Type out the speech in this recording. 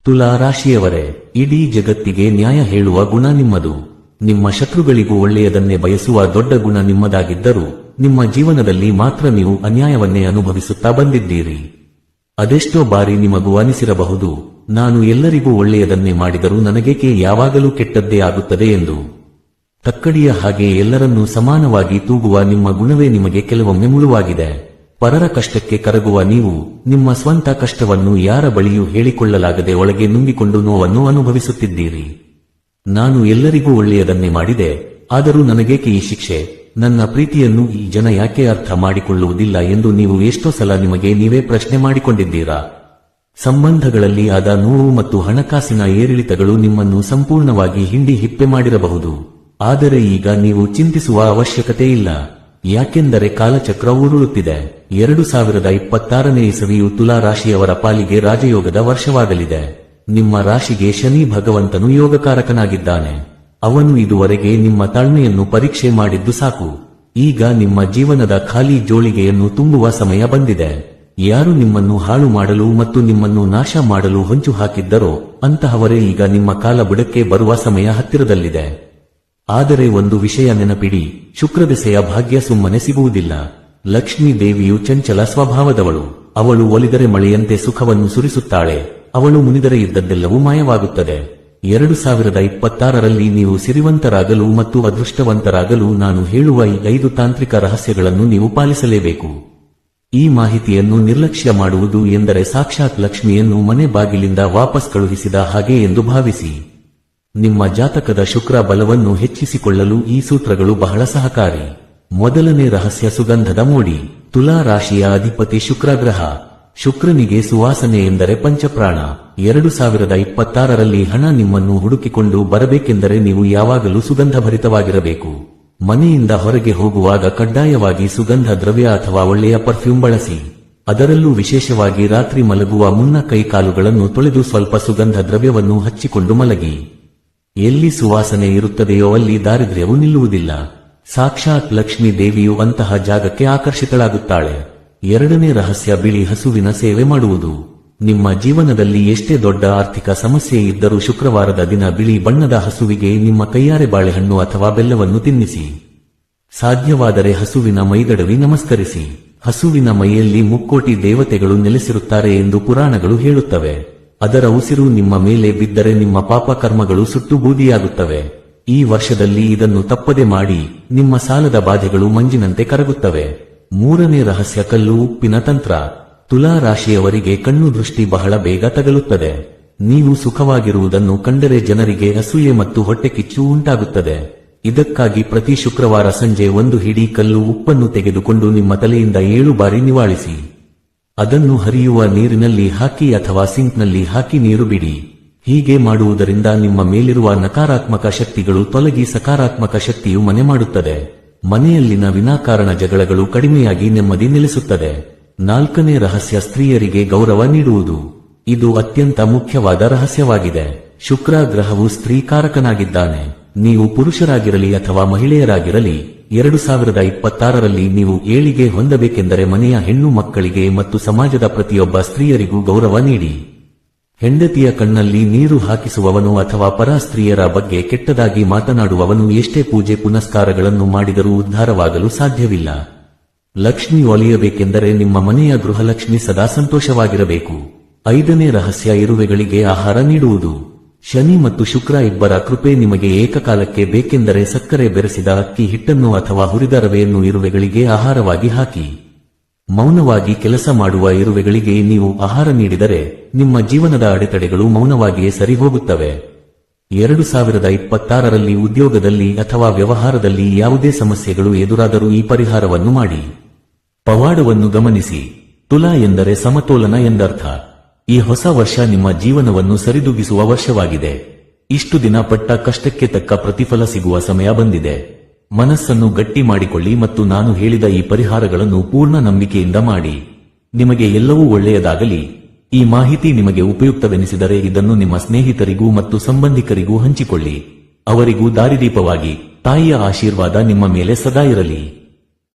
ತುಲಾ ರಾಶಿಯವರೇ, ಇಡೀ ಜಗತ್ತಿಗೆ ನ್ಯಾಯ ಹೇಳುವ ಗುಣ ನಿಮ್ಮದು. ನಿಮ್ಮ ಶತ್ರುಗಳಿಗೂ ಒಳ್ಳೆಯದನ್ನೇ ಬಯಸುವ ದೊಡ್ಡ ಗುಣ ನಿಮ್ಮದಾಗಿದ್ದರೂ ನಿಮ್ಮ ಜೀವನದಲ್ಲಿ ಮಾತ್ರ ನೀವು ಅನ್ಯಾಯವನ್ನೇ ಅನುಭವಿಸುತ್ತಾ ಬಂದಿದ್ದೀರಿ. ಅದೆಷ್ಟೋ ಬಾರಿ ನಿಮಗೂ ಅನಿಸಿರಬಹುದು, ನಾನು ಎಲ್ಲರಿಗೂ ಒಳ್ಳೆಯದನ್ನೇ ಮಾಡಿದರೂ ನನಗೇಕೆ ಯಾವಾಗಲೂ ಕೆಟ್ಟದ್ದೇ ಆಗುತ್ತದೆ ಎಂದು. ತಕ್ಕಡಿಯ ಹಾಗೆ ಎಲ್ಲರನ್ನೂ ಸಮಾನವಾಗಿ ತೂಗುವ ನಿಮ್ಮ ಗುಣವೇ ನಿಮಗೆ ಕೆಲವೊಮ್ಮೆ ಮುಳುವಾಗಿದೆ. ಪರರ ಕಷ್ಟಕ್ಕೆ ಕರಗುವ ನೀವು ನಿಮ್ಮ ಸ್ವಂತ ಕಷ್ಟವನ್ನು ಯಾರ ಬಳಿಯೂ ಹೇಳಿಕೊಳ್ಳಲಾಗದೆ ಒಳಗೆ ನುಂಗಿಕೊಂಡು ನೋವನ್ನು ಅನುಭವಿಸುತ್ತಿದ್ದೀರಿ. ನಾನು ಎಲ್ಲರಿಗೂ ಒಳ್ಳೆಯದನ್ನೇ ಮಾಡಿದೆ, ಆದರೂ ನನಗೇಕೆ ಈ ಶಿಕ್ಷೆ, ನನ್ನ ಪ್ರೀತಿಯನ್ನು ಈ ಜನ ಯಾಕೆ ಅರ್ಥ ಮಾಡಿಕೊಳ್ಳುವುದಿಲ್ಲ ಎಂದು ನೀವು ಎಷ್ಟೋ ಸಲ ನಿಮಗೆ ನೀವೇ ಪ್ರಶ್ನೆ ಮಾಡಿಕೊಂಡಿದ್ದೀರಾ. ಸಂಬಂಧಗಳಲ್ಲಿ ಆದ ನೋವು ಮತ್ತು ಹಣಕಾಸಿನ ಏರಿಳಿತಗಳು ನಿಮ್ಮನ್ನು ಸಂಪೂರ್ಣವಾಗಿ ಹಿಂಡಿ ಹಿಪ್ಪೆ ಮಾಡಿರಬಹುದು. ಆದರೆ ಈಗ ನೀವು ಚಿಂತಿಸುವ ಅವಶ್ಯಕತೆ ಇಲ್ಲ, ಯಾಕೆಂದರೆ ಕಾಲಚಕ್ರ ಉರುಳುತ್ತಿದೆ. 2026ನೇ ಇಸವಿಯು ತುಲಾ ರಾಶಿಯವರ ಪಾಲಿಗೆ ರಾಜಯೋಗದ ವರ್ಷವಾಗಲಿದೆ. ನಿಮ್ಮ ರಾಶಿಗೆ ಶನಿ ಭಗವಂತನು ಯೋಗಕಾರಕನಾಗಿದ್ದಾನೆ. ಅವನು ಇದುವರೆಗೆ ನಿಮ್ಮ ತಾಳ್ಮೆಯನ್ನು ಪರೀಕ್ಷೆ ಮಾಡಿದ್ದು ಸಾಕು. ಈಗ ನಿಮ್ಮ ಜೀವನದ ಖಾಲಿ ಜೋಳಿಗೆಯನ್ನು ತುಂಬುವ ಸಮಯ ಬಂದಿದೆ. ಯಾರು ನಿಮ್ಮನ್ನು ಹಾಳು ಮಾಡಲು ಮತ್ತು ನಿಮ್ಮನ್ನು ನಾಶ ಮಾಡಲು ಹೊಂಚು ಹಾಕಿದ್ದರೋ ಅಂತಹವರೇ ಈಗ ನಿಮ್ಮ ಕಾಲ ಬುಡಕ್ಕೆ ಬರುವ ಸಮಯ ಹತ್ತಿರದಲ್ಲಿದೆ. ಆದರೆ ಒಂದು ವಿಷಯ ನೆನಪಿಡಿ, ಶುಕ್ರದೆಸೆಯ ಭಾಗ್ಯ ಸುಮ್ಮನೆ ಸಿಗುವುದಿಲ್ಲ. ಲಕ್ಷ್ಮೀ ದೇವಿಯು ಚಂಚಲ ಸ್ವಭಾವದವಳು. ಅವಳು ಒಲಿದರೆ ಮಳೆಯಂತೆ ಸುಖವನ್ನು ಸುರಿಸುತ್ತಾಳೆ, ಅವಳು ಮುನಿದರೆ ಇದ್ದದ್ದೆಲ್ಲವೂ ಮಾಯವಾಗುತ್ತದೆ. 2026ರಲ್ಲಿ ನೀವು ಸಿರಿವಂತರಾಗಲು ಮತ್ತು ಅದೃಷ್ಟವಂತರಾಗಲು ನಾನು ಹೇಳುವ ಈ 5 ತಾಂತ್ರಿಕ ರಹಸ್ಯಗಳನ್ನು ನೀವು ಪಾಲಿಸಲೇಬೇಕು. ಈ ಮಾಹಿತಿಯನ್ನು ನಿರ್ಲಕ್ಷ್ಯ ಮಾಡುವುದು ಎಂದರೆ ಸಾಕ್ಷಾತ್ ಲಕ್ಷ್ಮಿಯನ್ನು ಮನೆ ಬಾಗಿಲಿಂದ ವಾಪಸ್ ಕಳುಹಿಸಿದ ಹಾಗೆ ಎಂದು ಭಾವಿಸಿ. ನಿಮ್ಮ ಜಾತಕದ ಶುಕ್ರ ಬಲವನ್ನು ಹೆಚ್ಚಿಸಿಕೊಳ್ಳಲು ಈ ಸೂತ್ರಗಳು ಬಹಳ ಸಹಕಾರಿ. ಮೊದಲನೇ ರಹಸ್ಯ, ಸುಗಂಧದ ಮೋಡಿ. ತುಲಾ ರಾಶಿಯ ಅಧಿಪತಿ ಶುಕ್ರ ಗ್ರಹ. ಶುಕ್ರನಿಗೆ ಸುವಾಸನೆ ಎಂದರೆ ಪಂಚಪ್ರಾಣ. 2026ರಲ್ಲಿ ಹಣ ನಿಮ್ಮನ್ನು ಹುಡುಕಿಕೊಂಡು ಬರಬೇಕೆಂದರೆ ನೀವು ಯಾವಾಗಲೂ ಸುಗಂಧಭರಿತವಾಗಿರಬೇಕು. ಮನೆಯಿಂದ ಹೊರಗೆ ಹೋಗುವಾಗ ಕಡ್ಡಾಯವಾಗಿ ಸುಗಂಧ ದ್ರವ್ಯ ಅಥವಾ ಒಳ್ಳೆಯ ಪರ್ಫ್ಯೂಮ್ ಬಳಸಿ. ಅದರಲ್ಲೂ ವಿಶೇಷವಾಗಿ ರಾತ್ರಿ ಮಲಗುವ ಮುನ್ನ ಕೈಕಾಲುಗಳನ್ನು ತೊಳೆದು ಸ್ವಲ್ಪ ಸುಗಂಧ ದ್ರವ್ಯವನ್ನು ಹಚ್ಚಿಕೊಂಡು ಮಲಗಿ. ಎಲ್ಲಿ ಸುವಾಸನೆ ಇರುತ್ತದೆಯೋ ಅಲ್ಲಿ ದಾರಿದ್ರ್ಯವು ನಿಲ್ಲುವುದಿಲ್ಲ. ಸಾಕ್ಷಾತ್ ಲಕ್ಷ್ಮೀ ದೇವಿಯು ಅಂತಹ ಜಾಗಕ್ಕೆ ಆಕರ್ಷಿತಳಾಗುತ್ತಾಳೆ. ಎರಡನೇ ರಹಸ್ಯ, ಬಿಳಿ ಹಸುವಿನ ಸೇವೆ ಮಾಡುವುದು. ನಿಮ್ಮ ಜೀವನದಲ್ಲಿ ಎಷ್ಟೇ ದೊಡ್ಡ ಆರ್ಥಿಕ ಸಮಸ್ಯೆ ಇದ್ದರೂ ಶುಕ್ರವಾರದ ದಿನ ಬಿಳಿ ಬಣ್ಣದ ಹಸುವಿಗೆ ನಿಮ್ಮ ಕೈಯಾರೆ ಬಾಳೆಹಣ್ಣು ಅಥವಾ ಬೆಲ್ಲವನ್ನು ತಿನ್ನಿಸಿ. ಸಾಧ್ಯವಾದರೆ ಹಸುವಿನ ಮೈದಡವಿ ನಮಸ್ಕರಿಸಿ. ಹಸುವಿನ ಮೈಯಲ್ಲಿ ಮುಕ್ಕೋಟಿ ದೇವತೆಗಳು ನೆಲೆಸಿರುತ್ತಾರೆ ಎಂದು ಪುರಾಣಗಳು ಹೇಳುತ್ತವೆ. ಅದರ ಉಸಿರು ನಿಮ್ಮ ಮೇಲೆ ಬಿದ್ದರೆ ನಿಮ್ಮ ಪಾಪ ಕರ್ಮಗಳು ಸುಟ್ಟು ಬೂದಿಯಾಗುತ್ತವೆ. ಈ ವರ್ಷದಲ್ಲಿ ಇದನ್ನು ತಪ್ಪದೆ ಮಾಡಿ, ನಿಮ್ಮ ಸಾಲದ ಬಾಧೆಗಳು ಮಂಜಿನಂತೆ ಕರಗುತ್ತವೆ. ಮೂರನೇ ರಹಸ್ಯ, ಕಲ್ಲು ಉಪ್ಪಿನ ತಂತ್ರ. ತುಲಾ ರಾಶಿಯವರಿಗೆ ಕಣ್ಣು ದೃಷ್ಟಿ ಬಹಳ ಬೇಗ ತಗಲುತ್ತದೆ. ನೀವು ಸುಖವಾಗಿರುವುದನ್ನು ಕಂಡರೆ ಜನರಿಗೆ ಅಸೂಯೆ ಮತ್ತು ಹೊಟ್ಟೆಕಿಚ್ಚು ಉಂಟಾಗುತ್ತದೆ. ಇದಕ್ಕಾಗಿ ಪ್ರತಿ ಶುಕ್ರವಾರ ಸಂಜೆ 1 ಹಿಡಿ ಕಲ್ಲು ಉಪ್ಪನ್ನು ತೆಗೆದುಕೊಂಡು ನಿಮ್ಮ ತಲೆಯಿಂದ 7 ಬಾರಿ ನಿವಾಳಿಸಿ. ಅದನ್ನು ಹರಿಯುವ ನೀರಿನಲ್ಲಿ ಹಾಕಿ ಅಥವಾ ಸಿಂಕ್ನಲ್ಲಿ ಹಾಕಿ ನೀರು ಬಿಡಿ. ಹೀಗೆ ಮಾಡುವುದರಿಂದ ನಿಮ್ಮ ಮೇಲಿರುವ ನಕಾರಾತ್ಮಕ ಶಕ್ತಿಗಳು ತೊಲಗಿ ಸಕಾರಾತ್ಮಕ ಶಕ್ತಿಯು ಮನೆ ಮಾಡುತ್ತದೆ. ಮನೆಯಲ್ಲಿನ ವಿನಾಕಾರಣ ಜಗಳಗಳು ಕಡಿಮೆಯಾಗಿ ನೆಮ್ಮದಿ ನೆಲೆಸುತ್ತದೆ. ನಾಲ್ಕನೇ ರಹಸ್ಯ, ಸ್ತ್ರೀಯರಿಗೆ ಗೌರವ ನೀಡುವುದು. ಇದು ಅತ್ಯಂತ ಮುಖ್ಯವಾದ ರಹಸ್ಯವಾಗಿದೆ. ಶುಕ್ರ ಗ್ರಹವು ಸ್ತ್ರೀ ಕಾರಕನಾಗಿದ್ದಾನೆ. ನೀವು ಪುರುಷರಾಗಿರಲಿ ಅಥವಾ ಮಹಿಳೆಯರಾಗಿರಲಿ, 2026ರಲ್ಲಿ ನೀವು ಏಳಿಗೆ ಹೊಂದಬೇಕೆಂದರೆ ಮನೆಯ ಹೆಣ್ಣು ಮಕ್ಕಳಿಗೆ ಮತ್ತು ಸಮಾಜದ ಪ್ರತಿಯೊಬ್ಬ ಸ್ತ್ರೀಯರಿಗೂ ಗೌರವ ನೀಡಿ. ಹೆಂಡತಿಯ ಕಣ್ಣಲ್ಲಿ ನೀರು ಹಾಕಿಸುವವನು ಅಥವಾ ಪರ ಸ್ತ್ರೀಯರ ಬಗ್ಗೆ ಕೆಟ್ಟದಾಗಿ ಮಾತನಾಡುವವನು ಎಷ್ಟೇ ಪೂಜೆ ಪುನಸ್ಕಾರಗಳನ್ನು ಮಾಡಿದರೂ ಉದ್ಧಾರವಾಗಲು ಸಾಧ್ಯವಿಲ್ಲ. ಲಕ್ಷ್ಮಿ ಒಲಿಯಬೇಕೆಂದರೆ ನಿಮ್ಮ ಮನೆಯ ಗೃಹಲಕ್ಷ್ಮಿ ಸದಾ ಸಂತೋಷವಾಗಿರಬೇಕು. ಐದನೇ ರಹಸ್ಯ, ಇರುವೆಗಳಿಗೆ ಆಹಾರ ನೀಡುವುದು. ಶನಿ ಮತ್ತು ಶುಕ್ರ ಇಬ್ಬರ ಕೃಪೆ ನಿಮಗೆ ಏಕಕಾಲಕ್ಕೆ ಬೇಕೆಂದರೆ ಸಕ್ಕರೆ ಬೆರೆಸಿದ ಅಕ್ಕಿ ಹಿಟ್ಟನ್ನು ಅಥವಾ ಹುರಿದ ರವೆಯನ್ನು ಇರುವೆಗಳಿಗೆ ಆಹಾರವಾಗಿ ಹಾಕಿ. ಮೌನವಾಗಿ ಕೆಲಸ ಮಾಡುವ ಇರುವೆಗಳಿಗೆ ನೀವು ಆಹಾರ ನೀಡಿದರೆ ನಿಮ್ಮ ಜೀವನದ ಅಡೆತಡೆಗಳು ಮೌನವಾಗಿಯೇ ಸರಿ ಹೋಗುತ್ತವೆ. 2026ರಲ್ಲಿ ಉದ್ಯೋಗದಲ್ಲಿ ಅಥವಾ ವ್ಯವಹಾರದಲ್ಲಿ ಯಾವುದೇ ಸಮಸ್ಯೆಗಳು ಎದುರಾದರೂ ಈ ಪರಿಹಾರವನ್ನು ಮಾಡಿ. ಪವಾಡವನ್ನು ಗಮನಿಸಿ. ತುಲಾ ಎಂದರೆ ಸಮತೋಲನ ಎಂದರ್ಥ. ಈ ಹೊಸ ವರ್ಷ ನಿಮ್ಮ ಜೀವನವನ್ನು ಸರಿದೂಗಿಸುವ ವರ್ಷವಾಗಿದೆ. ಇಷ್ಟು ದಿನ ಪಟ್ಟ ಕಷ್ಟಕ್ಕೆ ತಕ್ಕ ಪ್ರತಿಫಲ ಸಿಗುವ ಸಮಯ ಬಂದಿದೆ. ಮನಸ್ಸನ್ನು ಗಟ್ಟಿ ಮಾಡಿಕೊಳ್ಳಿ ಮತ್ತು ನಾನು ಹೇಳಿದ ಈ ಪರಿಹಾರಗಳನ್ನು ಪೂರ್ಣ ನಂಬಿಕೆಯಿಂದ ಮಾಡಿ. ನಿಮಗೆ ಎಲ್ಲವೂ ಒಳ್ಳೆಯದಾಗಲಿ. ಈ ಮಾಹಿತಿ ನಿಮಗೆ ಉಪಯುಕ್ತವೆನಿಸಿದರೆ ಇದನ್ನು ನಿಮ್ಮ ಸ್ನೇಹಿತರಿಗೂ ಮತ್ತು ಸಂಬಂಧಿಕರಿಗೂ ಹಂಚಿಕೊಳ್ಳಿ. ಅವರಿಗೂ ದಾರಿದೀಪವಾಗಿ. ತಾಯಿಯ ಆಶೀರ್ವಾದ ನಿಮ್ಮ ಮೇಲೆ ಸದಾ ಇರಲಿ.